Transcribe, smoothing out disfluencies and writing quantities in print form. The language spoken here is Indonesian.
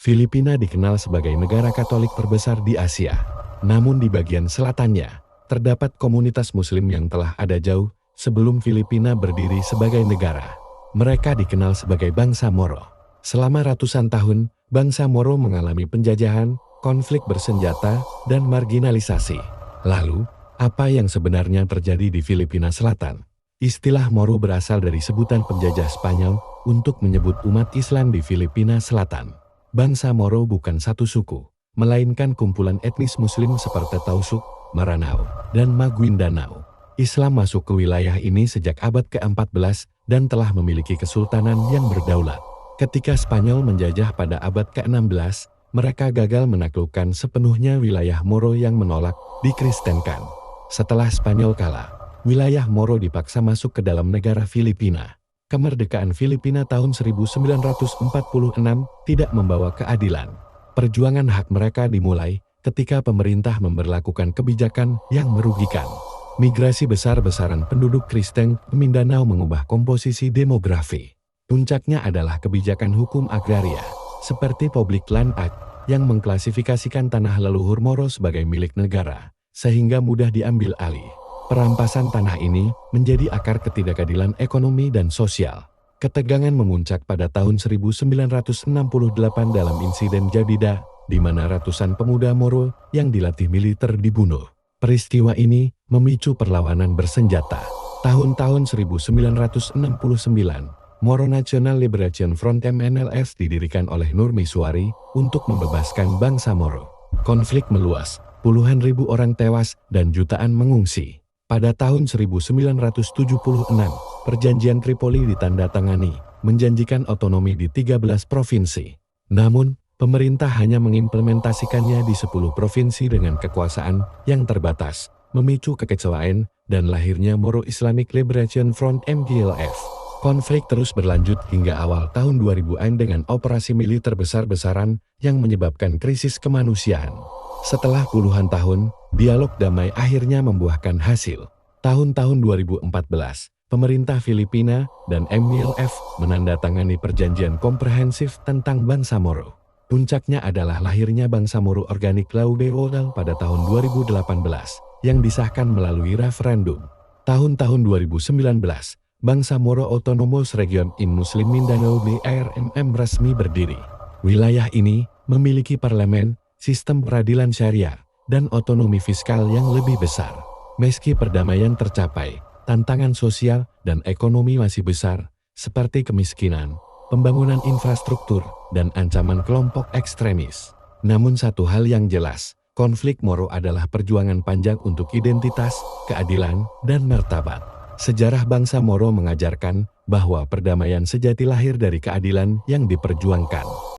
Filipina dikenal sebagai negara Katolik terbesar di Asia. Namun di bagian selatannya, terdapat komunitas Muslim yang telah ada jauh sebelum Filipina berdiri sebagai negara. Mereka dikenal sebagai bangsa Moro. Selama ratusan tahun, bangsa Moro mengalami penjajahan, konflik bersenjata, dan marginalisasi. Lalu, apa yang sebenarnya terjadi di Filipina Selatan? Istilah Moro berasal dari sebutan penjajah Spanyol untuk menyebut umat Islam di Filipina Selatan. Bangsa Moro bukan satu suku, melainkan kumpulan etnis Muslim seperti Tausug, Maranao, dan Maguindanao. Islam masuk ke wilayah ini sejak abad ke-14 dan telah memiliki kesultanan yang berdaulat. Ketika Spanyol menjajah pada abad ke-16, mereka gagal menaklukkan sepenuhnya wilayah Moro yang menolak dikristenkan. Setelah Spanyol kalah, wilayah Moro dipaksa masuk ke dalam negara Filipina. Kemerdekaan Filipina tahun 1946 tidak membawa keadilan. Perjuangan hak mereka dimulai ketika pemerintah memberlakukan kebijakan yang merugikan. Migrasi besar-besaran penduduk Kristen ke Mindanao mengubah komposisi demografi. Puncaknya adalah kebijakan hukum agraria, seperti Public Land Act, yang mengklasifikasikan tanah leluhur Moro sebagai milik negara, sehingga mudah diambil alih. Perampasan tanah ini menjadi akar ketidakadilan ekonomi dan sosial. Ketegangan memuncak pada tahun 1968 dalam insiden Jabida, di mana ratusan pemuda Moro yang dilatih militer dibunuh. Peristiwa ini memicu perlawanan bersenjata. Tahun-tahun 1969, Moro National Liberation Front MNLF didirikan oleh Nur Miswari untuk membebaskan bangsa Moro. Konflik meluas, puluhan ribu orang tewas dan jutaan mengungsi. Pada tahun 1976, Perjanjian Tripoli ditandatangani, menjanjikan otonomi di 13 provinsi. Namun, pemerintah hanya mengimplementasikannya di 10 provinsi dengan kekuasaan yang terbatas, memicu kekecewaan dan lahirnya Moro Islamic Liberation Front MGLF. Konflik terus berlanjut hingga awal tahun 2000-an dengan operasi militer besar-besaran yang menyebabkan krisis kemanusiaan. Setelah puluhan tahun, dialog damai akhirnya membuahkan hasil. Tahun-tahun 2014, pemerintah Filipina dan MGLF menandatangani perjanjian komprehensif tentang bangsa Moro. Puncaknya adalah lahirnya bangsa Moro Organik Laubewodal pada tahun 2018 yang disahkan melalui referendum. Tahun-tahun 2019, bangsa Moro Autonomous Region in Muslim Mindanao BRMM resmi berdiri. Wilayah ini memiliki parlemen, sistem peradilan syariah, dan otonomi fiskal yang lebih besar. Meski perdamaian tercapai, tantangan sosial dan ekonomi masih besar, seperti kemiskinan, pembangunan infrastruktur, dan ancaman kelompok ekstremis. Namun satu hal yang jelas, konflik Moro adalah perjuangan panjang untuk identitas, keadilan, dan martabat. Sejarah bangsa Moro mengajarkan bahwa perdamaian sejati lahir dari keadilan yang diperjuangkan.